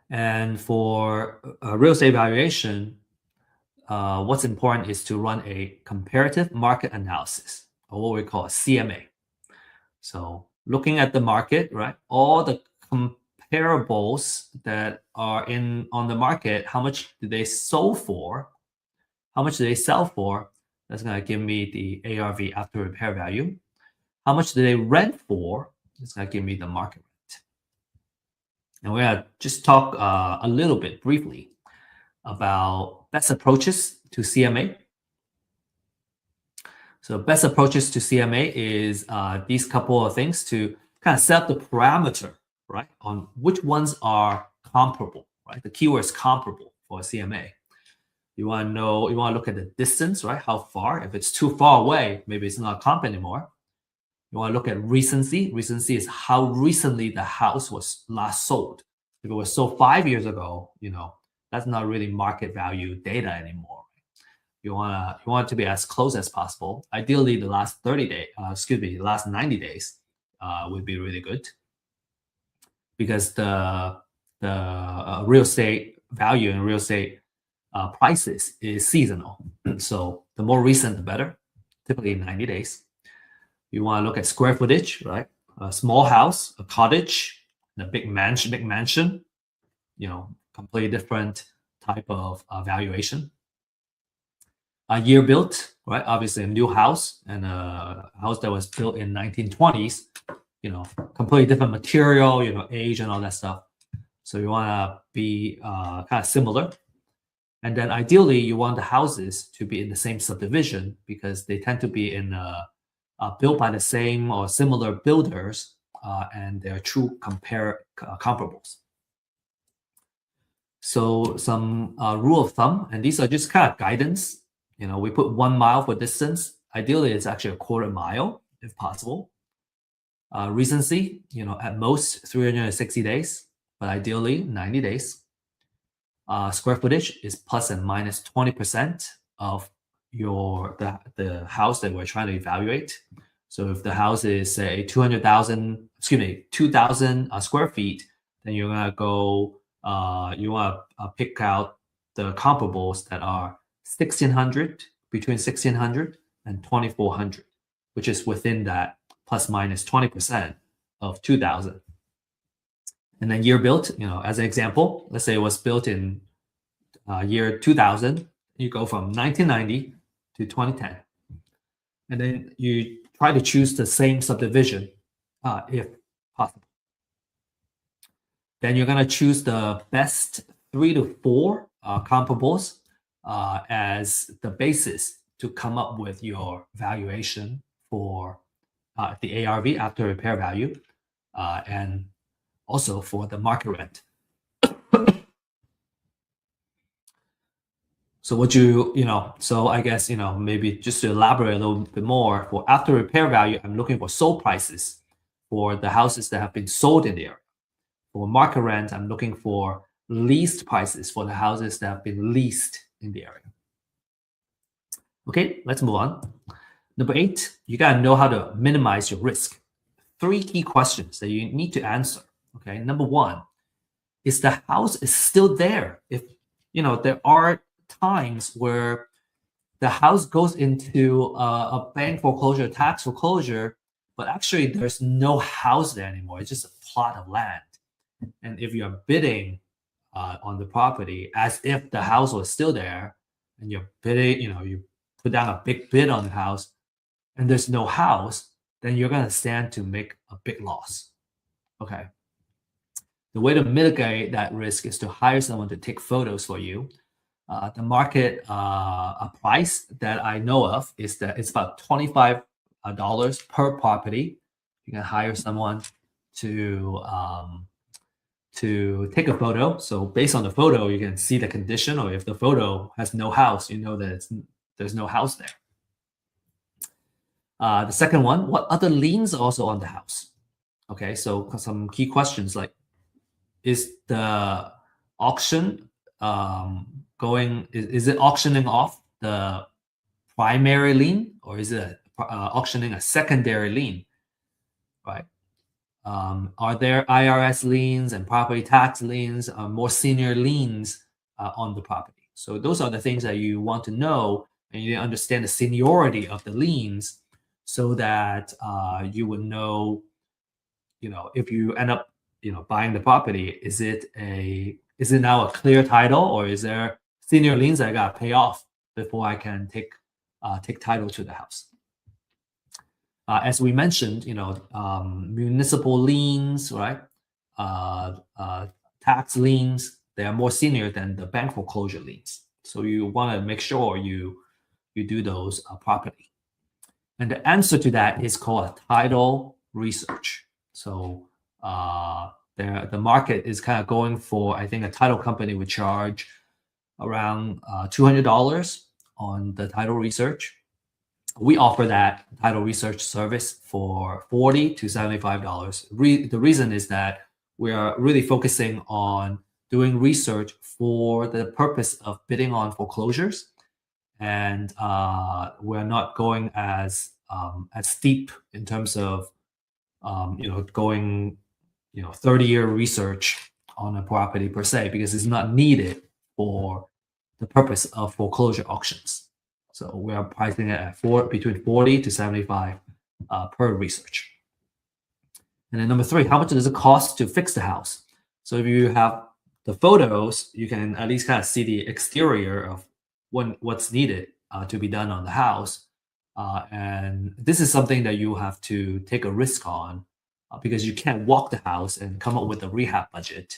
And for real estate valuation, what's important is to run a comparative market analysis, or what we call a CMA. So looking at the market, right, all the comparables that are on the market, how much do they sell for? How much do they sell for? That's going to give me the ARV, after repair value. How much do they rent for? It's going to give me the market rent. And we're going to just talk a little bit briefly about best approaches to CMA. So best approaches to CMA is these couple of things to kind of set up the parameter, right, on which ones are comparable, right? The keyword is comparable for a CMA. You want to look at the distance, right? How far? If it's too far away, maybe it's not comp anymore. You want to look at recency. Recency is how recently the house was last sold. If it was sold 5 years ago, that's not really market value data anymore. You want it to be as close as possible. Ideally, the last 30 days, the last 90 days would be really good, because the real estate value and real estate prices is seasonal. So the more recent, the better. Typically 90 days. You want to look at square footage, right? A small house, a cottage, and a big mansion. Completely different type of valuation. A year built, right? Obviously a new house and a house that was built in 1920s, completely different material, age and all that stuff. So you want to be kind of similar. And then ideally you want the houses to be in the same subdivision, because they tend to be built by the same or similar builders, and they're true comparables. So some rule of thumb, and these are just kind of guidance. We put 1 mile for distance. Ideally, it's actually a quarter mile if possible. Recency, at most 360 days, but ideally 90 days. Square footage is plus and minus 20% of the house that we're trying to evaluate. So if the house is say 2,000 square feet, then you're gonna go. You want to pick out the comparables that are 1,600, between 1,600 and 2,400, which is within that plus minus 20% of 2,000. And then year built, as an example, let's say it was built in year 2000. You go from 1990 to 2010, and then you try to choose the same subdivision if possible. Then you're going to choose the best 3 to 4 comparables as the basis to come up with your valuation for the ARV, after repair value, and also for the market rent. So so I guess, maybe just to elaborate a little bit more, for after repair value, I'm looking for sold prices for the houses that have been sold in the area. For market rent, I'm looking for leased prices for the houses that have been leased in the area. Okay, let's move on. Number 8, you gotta know how to minimize your risk. 3 key questions that you need to answer. Okay, number 1, is the house is still there? If there are times where the house goes into a bank foreclosure, tax foreclosure, but actually there's no house there anymore. It's just a plot of land. And if you're bidding on the property as if the house was still there, and you're bidding, you put down a big bid on the house, and there's no house, then you're going to stand to make a big loss. Okay. The way to mitigate that risk is to hire someone to take photos for you. The market price that I know of is that it's about $25 per property. You can hire someone to take a photo. So based on the photo, you can see the condition, or if the photo has no house, you know that there's no house there. The second one, what other liens are also on the house? Okay, so some key questions like, is the auction is it auctioning off the primary lien, or is it auctioning a secondary lien, right? Are there IRS liens and property tax liens, more senior liens on the property? So those are the things that you want to know, and you understand the seniority of the liens, so that you would know, if you end up, buying the property, is it now a clear title, or is there senior liens that I got to pay off before I can take title to the house? As we mentioned, municipal liens, right? Tax liens, they are more senior than the bank foreclosure liens. So you want to make sure you do those properly. And the answer to that is called a title research. So the market is kind of going for, I think a title company would charge around $200 on the title research. We offer that title research service for $40 to $75. The reason is that we are really focusing on doing research for the purpose of bidding on foreclosures, and we're not going as steep in terms of going 30-year research on a property per se, because it's not needed for the purpose of foreclosure auctions. So we are pricing it at between 40 to 75 per research. And then number 3, how much does it cost to fix the house? So if you have the photos, you can at least kind of see the exterior of what's needed to be done on the house. And this is something that you have to take a risk on, because you can't walk the house and come up with a rehab budget.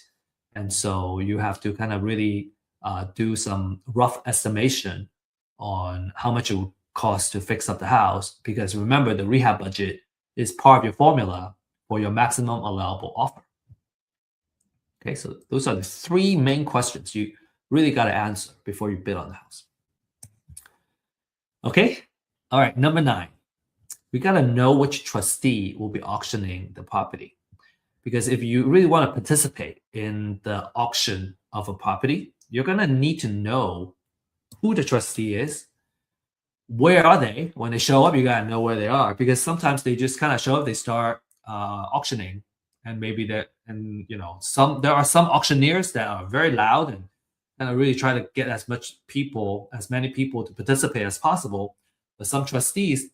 And so you have to kind of really do some rough estimation on how much it would cost to fix up the house, because remember, the rehab budget is part of your formula for your maximum allowable offer. Okay, so those are the 3 main questions you really got to answer before you bid on the house. Okay, all right, number 9. We got to know which trustee will be auctioning the property. Because if you really want to participate in the auction of a property, you're going to need to know who the trustee is. Where are they? When they show up, you got to know where they are, because sometimes they just kind of show up, they start auctioning, and maybe there are some auctioneers that are very loud and kind of really try to get as many people to participate as possible. But some trustees,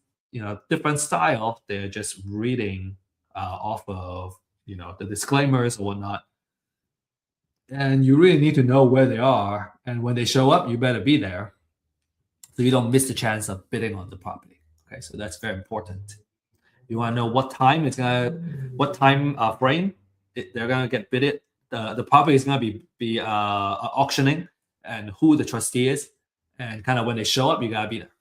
different style, they're just reading off of the disclaimers or whatnot. And you really need to know where they are, and when they show up, you better be there, so you don't miss the chance of bidding on the property. Okay, so that's very important. You want to know what time frame they're gonna get bidded. The property is gonna be auctioning, and who the trustee is, and kind of when they show up, you gotta be there.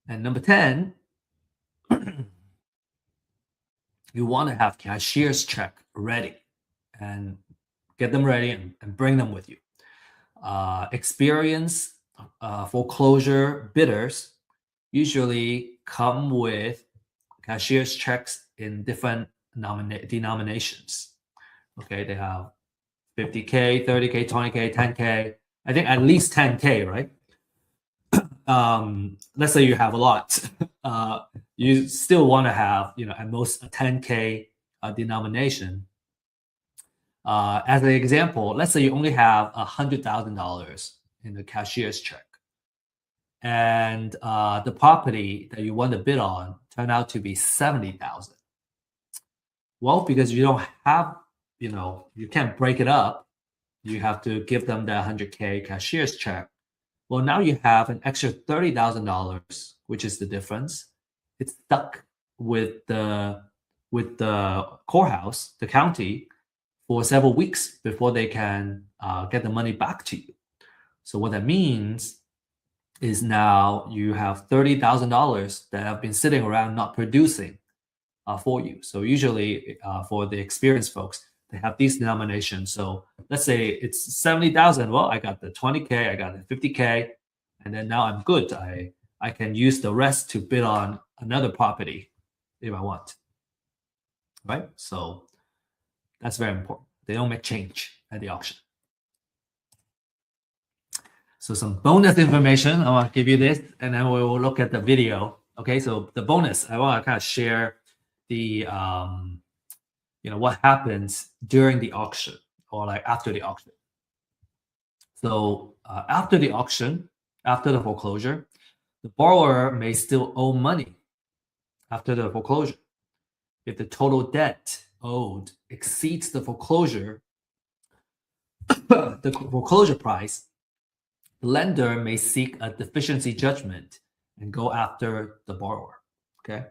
And number 10, you want to have cashier's check ready, and get them ready and bring them with you. Experienced foreclosure bidders usually come with cashier's checks in different denominations. Okay, they have 50K, 30K, 20K, 10K. I think at least 10K, right? Let's say you have a lot. You still want to have, at most a 10K denomination. As an example, let's say you only have $100,000 in the cashier's check, and the property that you want to bid on turned out to be 70,000. Well, because you don't have, you can't break it up. You have to give them that 100K cashier's check. Well, now you have an extra $30,000, which is the difference. It's stuck with the courthouse, the county, for several weeks before they can get the money back to you. So what that means is now you have $30,000 that have been sitting around not producing for you. So usually for the experienced folks, they have these denominations. So let's say it's 70,000. Well, I got the 20K, I got the 50K, and then now I'm good. I can use the rest to bid on another property if I want. Right? So that's very important. They don't make change at the auction. So some bonus information, I want to give you this, and then we will look at the video. Okay, so the bonus, I want to kind of share the what happens during the auction or like after the auction. So after the auction, after the foreclosure, the borrower may still owe money after the foreclosure. If the total debt owed exceeds the foreclosure price, the lender may seek a deficiency judgment and go after the borrower. Okay,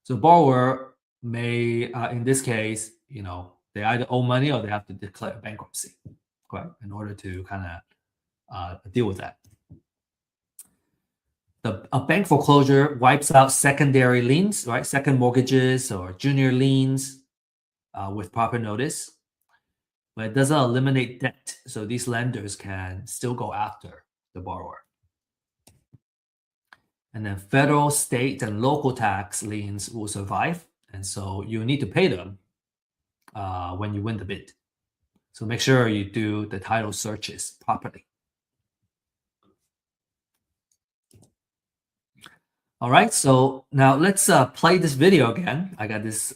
so borrower may, in this case, they either owe money or they have to declare bankruptcy, right, in order to kind of deal with that. A bank foreclosure wipes out secondary liens, right, second mortgages or junior liens with proper notice, but it doesn't eliminate debt. So these lenders can still go after the borrower. And then federal, state, and local tax liens will survive. And so you need to pay them when you win the bid. So make sure you do the title searches properly. All right, so now let's play this video again. I got this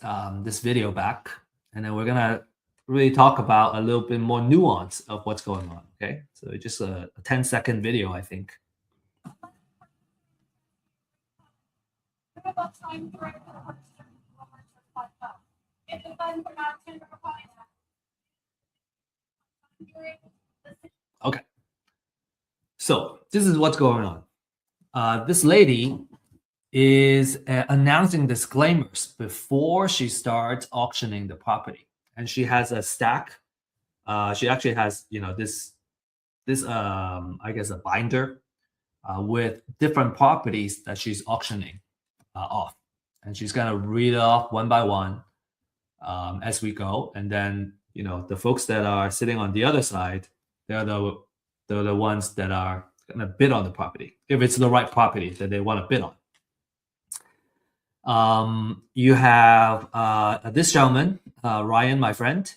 video back, and then we're gonna really talk about a little bit more nuance of what's going on. Okay, so it's just a 10-second video, I think. Okay, so this is what's going on. This lady is announcing disclaimers before she starts auctioning the property, and she has a stack. She actually has, this I guess a binder with different properties that she's auctioning off, and she's gonna read it off one by one as we go, and then the folks that are sitting on the other side, they're the ones that are gonna bid on the property if it's the right property that they want to bid on. You have this gentleman, Ryan, my friend,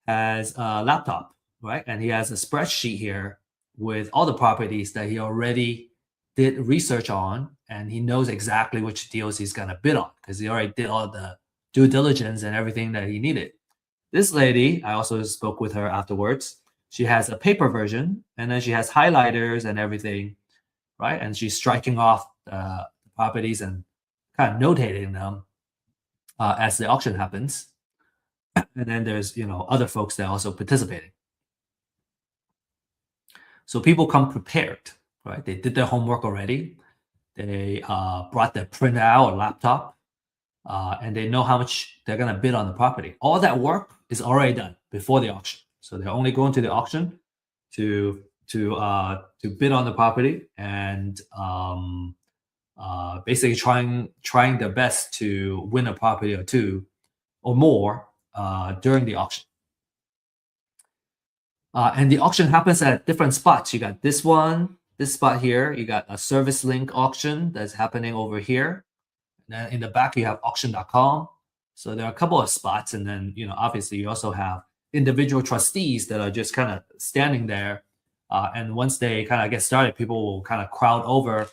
has a laptop, right? And he has a spreadsheet here with all the properties that he already did research on, and he knows exactly which deals he's going to bid on because he already did all the due diligence and everything that he needed. This lady, I also spoke with her afterwards. She has a paper version, and then she has highlighters and everything, right? And she's striking off the properties and kind of notating them as the auction happens. And then there's other folks that are also participating. So people come prepared, right? They did their homework already. They brought their printout or laptop, and they know how much they're gonna bid on the property. All that work is already done before the auction. So they're only going to the auction to bid on the property and basically trying their best to win a property or two or more during the auction. And the auction happens at different spots. You got this one, this spot here. You got a service link auction that's happening over here. And then in the back, you have auction.com. So there are a couple of spots. And then, obviously you also have individual trustees that are just kind of standing there. And once they kind of get started, people will kind of crowd over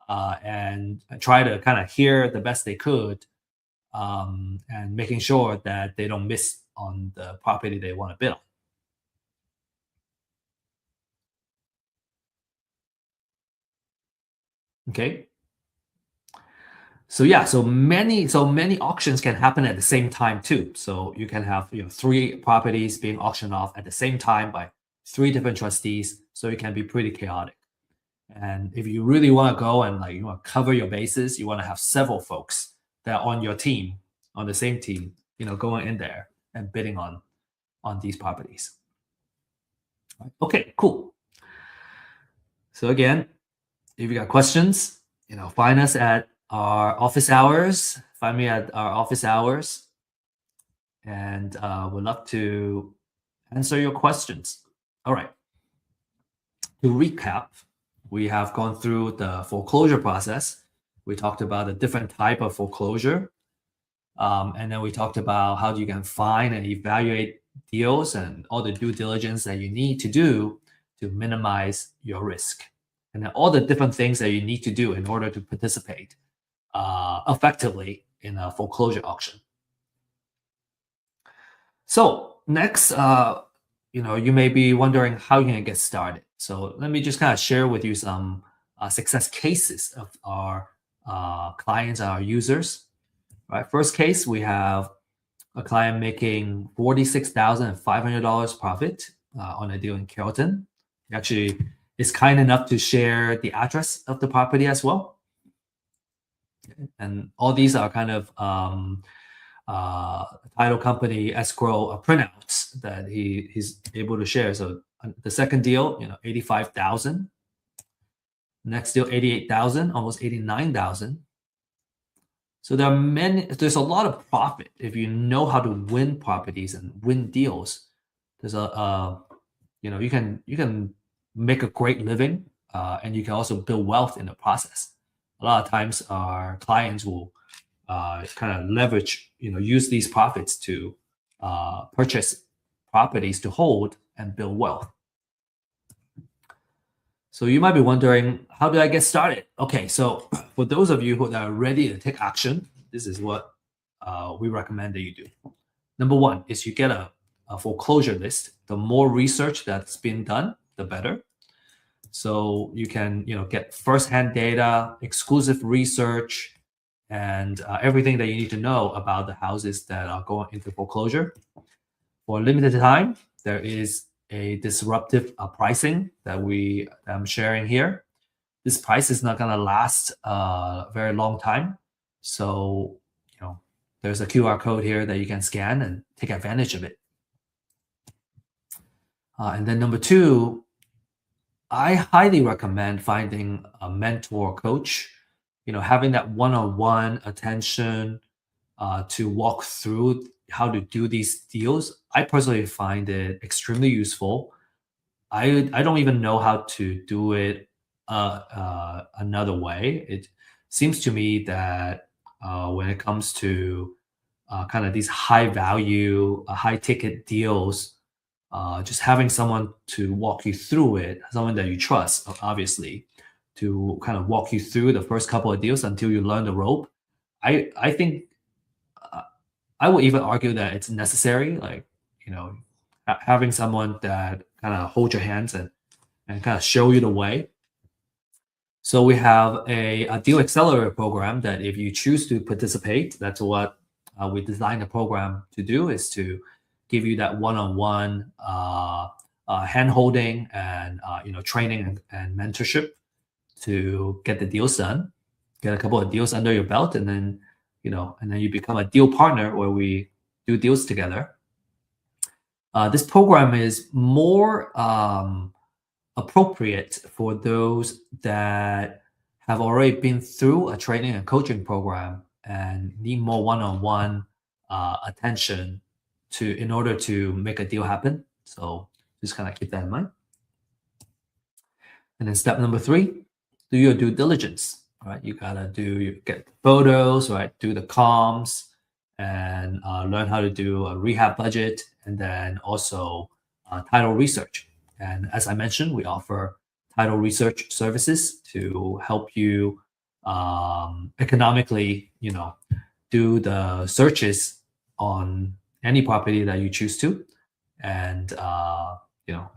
and try to kind of hear the best they could and making sure that they don't miss on the property they want to bid on. Okay. So yeah, so many auctions can happen at the same time too. So you can have three properties being auctioned off at the same time by three different trustees. So it can be pretty chaotic. And if you really want to go and like you want to cover your bases, you want to have several folks that are on your team, on the same team, going in there and bidding on these properties. Okay, cool. So again, if you got questions, find us at our office hours. Find me at our office hours, and we'd love to answer your questions. All right. To recap, we have gone through the foreclosure process. We talked about the different type of foreclosure, and then we talked about how you can find and evaluate deals and all the due diligence that you need to do to minimize your risk, and then all the different things that you need to do in order to participate effectively in a foreclosure auction. So next, you may be wondering how you can get started. So let me just kind of share with you some success cases of our clients, our users. Right, first case, we have a client making $46,500 profit on a deal in Carrollton. Actually, is kind enough to share the address of the property as well. And all these are kind of title company escrow printouts that he's able to share. So the second deal, 85,000. Next deal, 88,000, almost 89,000. So there's a lot of profit if you know how to win properties and win deals. There's you can make a great living, and you can also build wealth in the process. A lot of times our clients will kind of leverage, use these profits to purchase properties to hold and build wealth. So you might be wondering, how do I get started? Okay, so for those of you who are ready to take action, this is what we recommend that you do. Number one is you get a foreclosure list. The more research that's been done, the better. So you can, get firsthand data, exclusive research, and everything that you need to know about the houses that are going into foreclosure. For a limited time, there is a disruptive pricing that I'm sharing here. This price is not going to last a very long time. So, there's a QR code here that you can scan and take advantage of it. And then number two, I highly recommend finding a mentor coach, having that one-on-one attention to walk through how to do these deals. I personally find it extremely useful. I don't even know how to do it another way. It seems to me that when it comes to kind of these high value, high ticket deals, just having someone to walk you through it, someone that you trust, obviously, to kind of walk you through the first couple of deals until you learn the rope. I think I would even argue that it's necessary, like, having someone that kind of hold your hands and kind of show you the way. So we have a deal accelerator program that if you choose to participate, that's what we designed the program to do, is to give you that one-on-one hand holding and training and mentorship to get the deals done, get a couple of deals under your belt, and then you become a deal partner where we do deals together. This program is more appropriate for those that have already been through a training and coaching program and need more one-on-one attention in order to make a deal happen. So just kind of keep that in mind. And then step number three, do your due diligence. Right, you gotta get photos, right? Do the comms, and learn how to do a rehab budget, and then also title research. And as I mentioned, we offer title research services to help you economically, do the searches on any property that you choose to, and at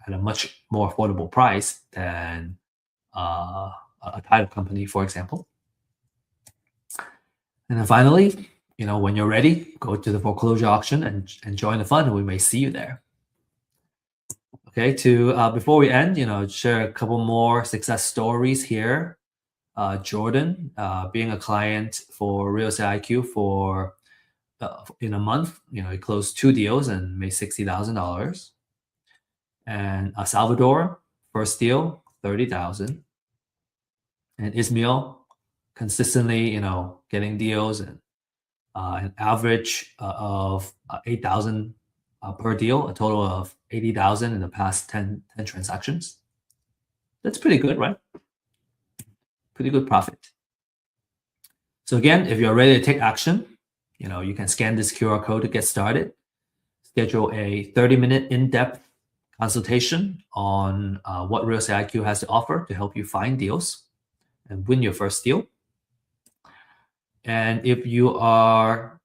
a much more affordable price than a title company, for example. And then finally, when you're ready, go to the foreclosure auction and join the fund. We may see you there. Okay, before we end, share a couple more success stories here. Jordan, being a client for Real Estate IQ for in a month, he closed 2 deals and made $60,000. And Salvador, first deal, 30,000. And Ismail, consistently, getting deals and an average of 8,000 per deal, a total of 80,000 in the past 10 transactions. That's pretty good, right? Pretty good profit. So again, if you're ready to take action, you can scan this QR code to get started. Schedule a 30-minute in-depth consultation on what Real Estate IQ has to offer to help you find deals and win your first deal. And if you are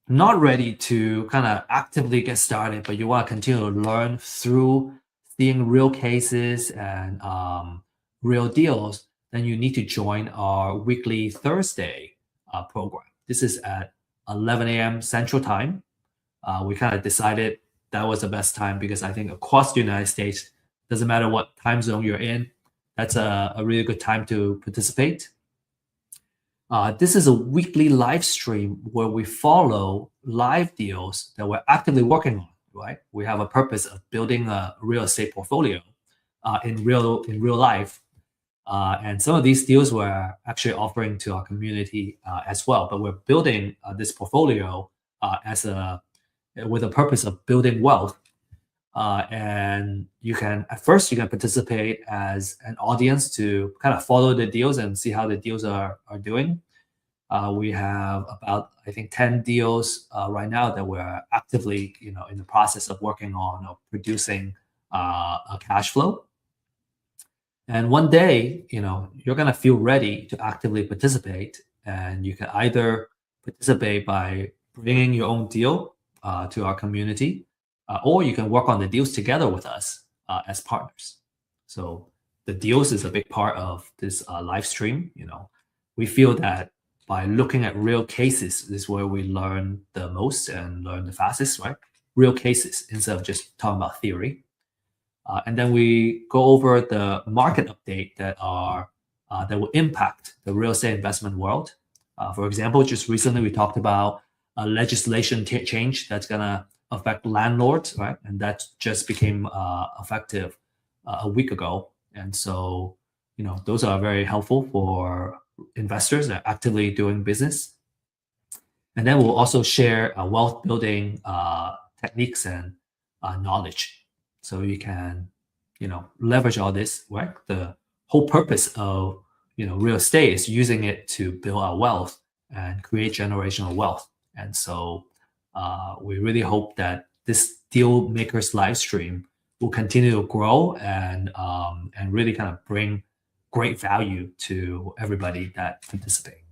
not ready to kind of actively get started, but you want to continue to learn through seeing real cases and real deals, then you need to join our weekly Thursday program. This is at 11 a.m. Central Time. We kind of decided that was the best time because I think across the United States, doesn't matter what time zone you're in, that's a really good time to participate. This is a weekly live stream where we follow live deals that we're actively working on, right? We have a purpose of building a real estate portfolio in real life. And some of these deals we're actually offering to our community as well. But we're building this portfolio with a purpose of building wealth. And at first you can participate as an audience to kind of follow the deals and see how the deals are doing. We have about, I think, 10 deals right now that we're actively, in the process of working on or producing a cash flow. And one day, you're going to feel ready to actively participate. And you can either participate by bringing your own deal to our community, or you can work on the deals together with us as partners. So the deals is a big part of this live stream. We feel that by looking at real cases is where we learn the most and learn the fastest, right? Real cases instead of just talking about theory. And then we go over the market update that will impact the real estate investment world. For example, just recently we talked about a legislation change that's going to affect landlords, right? And that just became effective a week ago. And so, those are very helpful for investors that are actively doing business. And then we'll also share wealth building techniques and knowledge. So you can, leverage all this, right? The whole purpose of, real estate is using it to build our wealth and create generational wealth. And so we really hope that this Deal Makers live stream will continue to grow and really kind of bring great value to everybody that participate.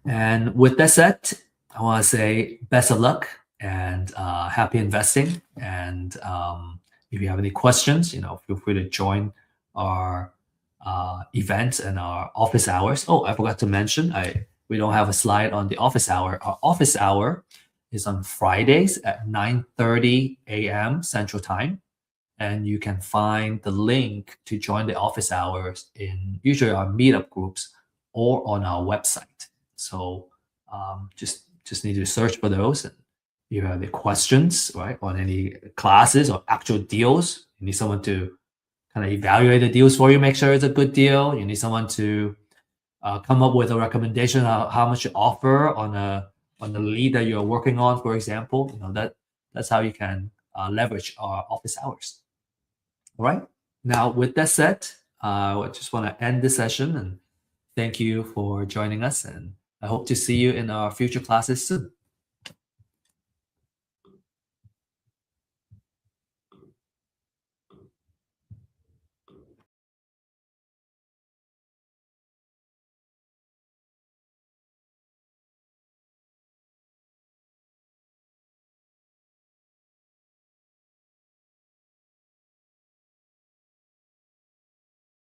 And with that said, I want to say best of luck and happy investing. And if you have any questions, feel free to join our events and our office hours. Oh, I forgot to mention, we don't have a slide on the office hour. Our office hour is on Fridays at 9:30 a.m. Central Time. And you can find the link to join the office hours in usually our meetup groups or on our website. So just need to search for those. And if you have any questions, right, on any classes or actual deals, you need someone to kind of evaluate the deals for you, make sure it's a good deal. You need someone to come up with a recommendation of how much you offer on the lead that you're working on, for example. That's how you can leverage our office hours. All right. Now, with that said, I just want to end this session and thank you for joining us. And I hope to see you in our future classes soon.